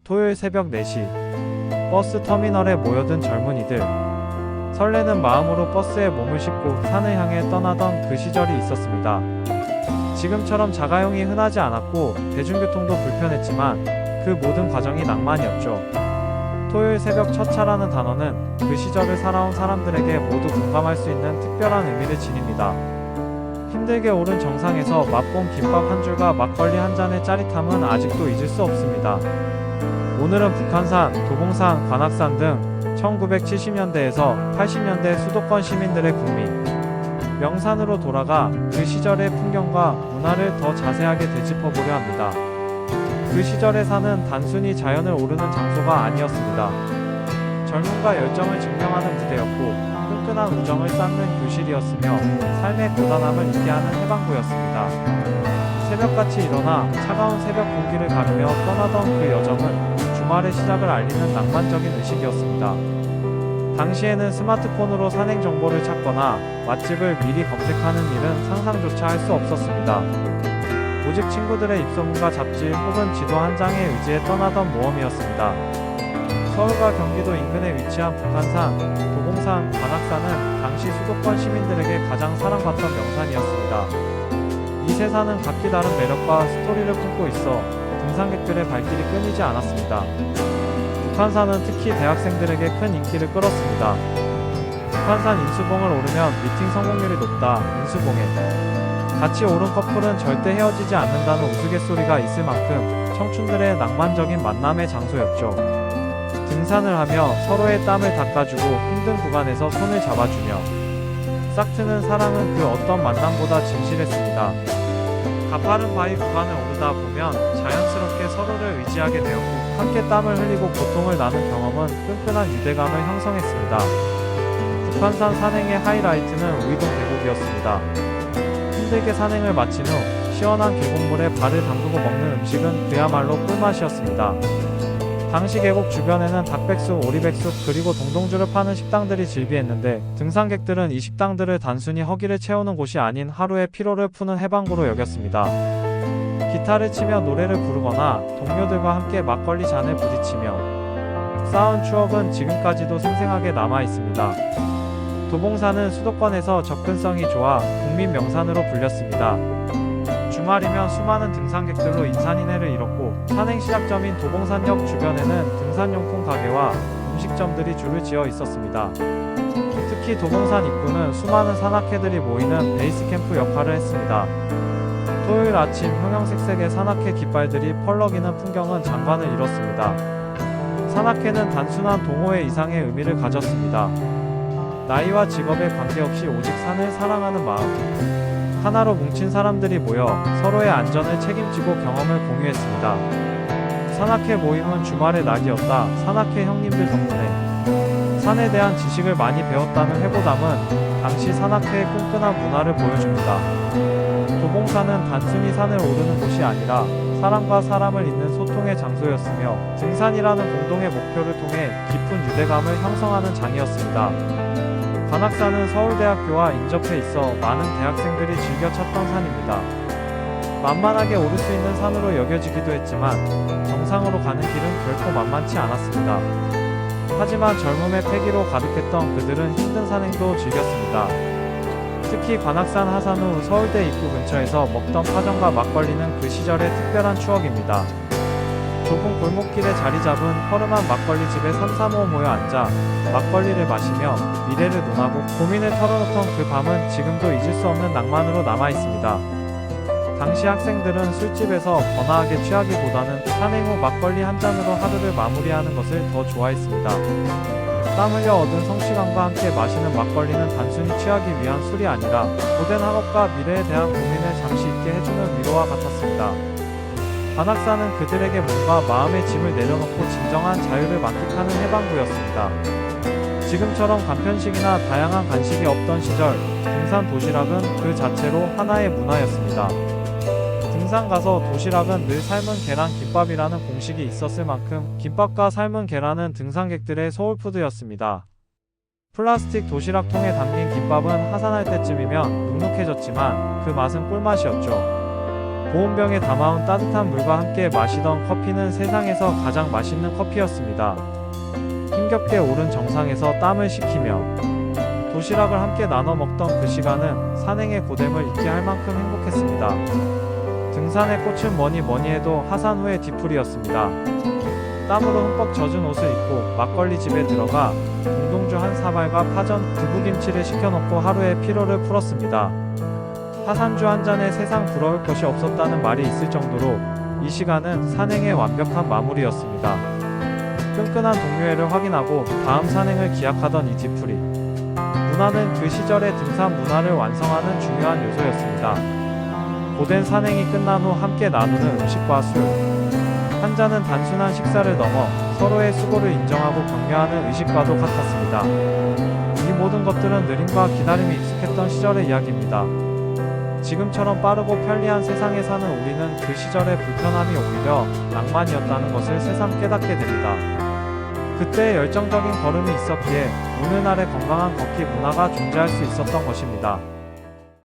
토요일 새벽 4시 버스 터미널에 모여든 젊은이들. 설레는 마음으로 버스에 몸을 싣고 산을 향해 떠나던 그 시절이 있었습니다. 지금처럼 자가용이 흔하지 않았고 대중교통도 불편했지만 그 모든 과정이 낭만이었죠. 토요일 새벽 첫 차라는 단어는 그 시절을 살아온 사람들에게 모두 공감할 수 있는 특별한 의미를 지닙니다. 힘들게 오른 정상에서 맛본 김밥 한 줄과 막걸리 한 잔의 짜릿함은 아직도 잊을 수 없습니다. 오늘은 북한산, 도봉산, 관악산 등 1970년대에서 80년대 수도권 시민들의 국민 명산으로 돌아가 그 시절의 풍경과 문화를 더 자세하게 되짚어보려 합니다. 그 시절의 산은 단순히 자연을 오르는 장소가 아니었습니다. 젊음과 열정을 증명하는 무대였고 끈끈한 우정을 쌓는 교실이었으며 삶의 고단함을 잊게 하는 해방구였습니다. 새벽같이 일어나 차가운 새벽 공기를 가르며 떠나던 그 여정은 주말의 시작을 알리는 낭만적인 의식이었습니다. 당시에는 스마트폰으로 산행 정보를 찾거나 맛집을 미리 검색하는 일은 상상조차 할 수 없었습니다. 오직 친구들의 입소문과 잡지 혹은 지도 한 장에 의지해 떠나던 모험이었습니다. 서울과 경기도 인근에 위치한 북한산, 도봉산, 관악산은 당시 수도권 시민들에게 가장 사랑받던 명산이었습니다. 이 세 산은 각기 다른 매력과 스토리를 품고 있어 등산객들의 발길이 끊이지 않았습니다. 북한산은 특히 대학생들에게 큰 인기를 끌었습니다. 북한산 인수봉을 오르면 미팅 성공률이 높다. 인수봉에 같이 오른 커플은 절대 헤어지지 않는다는 우스갯소리가 있을 만큼 청춘들의 낭만적인 만남의 장소였죠. 등산을 하며 서로의 땀을 닦아주고 힘든 구간에서 손을 잡아주며 싹트는 사랑은 그 어떤 만남보다 진실했습니다. 가파른 바위 구간을 오르다 보면 자연스럽게 서로를 의지하게 되었고 함께 땀을 흘리고 고통을 나눈 경험은 끈끈한 유대감을 형성했습니다. 북한산 산행의 하이라이트는 우이동 계곡이었습니다. 힘들게 산행을 마친 후 시원한 계곡물에 발을 담그고 먹는 음식은 그야말로 꿀맛이었습니다. 당시 계곡 주변에는 닭백숙, 오리백숙 그리고 동동주를 파는 식당들이 즐비했는데 등산객들은 이 식당들을 단순히 허기를 채우는 곳이 아닌 하루의 피로를 푸는 해방구로 여겼습니다. 기타를 치며 노래를 부르거나 동료들과 함께 막걸리 잔을 부딪히며 쌓은 추억은 지금까지도 생생하게 남아 있습니다. 도봉산은 수도권에서 접근성이 좋아 국민 명산으로 불렸습니다. 주말이면 수많은 등산객들로 인산인해를 이뤘고 산행 시작점인 도봉산역 주변에는 등산용품 가게와 음식점들이 줄을 지어 있었습니다. 특히 도봉산 입구는 수많은 산악회들이 모이는 베이스 캠프 역할을 했습니다. 토요일 아침 형형색색의 산악회 깃발들이 펄럭이는 풍경은 장관을 이뤘습니다. 산악회는 단순한 동호회 이상의 의미를 가졌습니다. 나이와 직업에 관계없이 오직 산을 사랑하는 마음 하나로 뭉친 사람들이 모여 서로의 안전을 책임지고 경험을 공유했습니다. 산악회 모임은 주말의 낙이었다. 산악회 형님들 덕분에 산에 대한 지식을 많이 배웠다는 회고담은 당시 산악회의 끈끈한 문화를 보여줍니다. 도봉산은 단순히 산을 오르는 곳이 아니라 사람과 사람을 잇는 소통의 장소였으며 등산이라는 공동의 목표를 통해 깊은 유대감을 형성하는 장이었습니다. 관악산은 서울대학교와 인접해 있어 많은 대학생들이 즐겨 찾던 산입니다. 만만하게 오를 수 있는 산으로 여겨지기도 했지만 정상으로 가는 길은 결코 만만치 않았습니다. 하지만 젊음의 패기로 가득했던 그들은 힘든 산행도 즐겼습니다. 특히 관악산 하산 후 서울대 입구 근처에서 먹던 파전과 막걸리는 그 시절의 특별한 추억입니다. 좁은 골목길에 자리 잡은 허름한 막걸리집에 삼삼오오 모여 앉아 막걸리를 마시며 미래를 논하고 고민을 털어놓던 그 밤은 지금도 잊을 수 없는 낭만으로 남아있습니다. 당시 학생들은 술집에서 거나하게 취하기보다는 산행 후 막걸리 한 잔으로 하루를 마무리하는 것을 더 좋아했습니다. 땀 흘려 얻은 성취감과 함께 마시는 막걸리는 단순히 취하기 위한 술이 아니라 고된 학업과 미래에 대한 고민을 잠시 잊게 해주는 위로와 같았습니다. 관악산은 그들에게 몸과 마음의 짐을 내려놓고 진정한 자유를 만끽하는 해방구였습니다. 지금처럼 간편식이나 다양한 간식이 없던 시절 등산 도시락은 그 자체로 하나의 문화였습니다. 등산 가서 도시락은 늘 삶은 계란 김밥이라는 공식이 있었을 만큼 김밥과 삶은 계란은 등산객들의 소울푸드였습니다. 플라스틱 도시락통에 담긴 김밥은 하산할 때쯤이면 눅눅해졌지만 그 맛은 꿀맛이었죠. 보온병에 담아온 따뜻한 물과 함께 마시던 커피는 세상에서 가장 맛있는 커피였습니다. 힘겹게 오른 정상에서 땀을 식히며 도시락을 함께 나눠 먹던 그 시간은 산행의 고됨을 잊게 할 만큼 행복했습니다. 등산의 꽃은 뭐니 해도 하산 후의 뒤풀이였습니다. 땀으로 흠뻑 젖은 옷을 입고 막걸리 집에 들어가 동동주 한 사발과 파전, 두부김치를 시켜놓고 하루의 피로를 풀었습니다. 하산주 한 잔에 세상 부러울 것이 없었다는 말이 있을 정도로 이 시간은 산행의 완벽한 마무리였습니다. 끈끈한 동료애를 확인하고 다음 산행을 기약하던 이 뒤풀이. 문화는 그 시절의 등산 문화를 완성하는 중요한 요소였습니다. 고된 산행이 끝난 후 함께 나누는 음식과 술. 한 잔은 단순한 식사를 넘어 서로의 수고를 인정하고 격려하는 의식과도 같았습니다. 이 모든 것들은 느림과 기다림이 익숙했던 시절의 이야기입니다. 지금처럼 빠르고 편리한 세상에 사는 우리는 그 시절의 불편함이 오히려 낭만이었다는 것을 새삼 깨닫게 됩니다. 그때 열정적인 걸음이 있었기에 오늘날의 건강한 걷기 문화가 존재할 수 있었던 것입니다.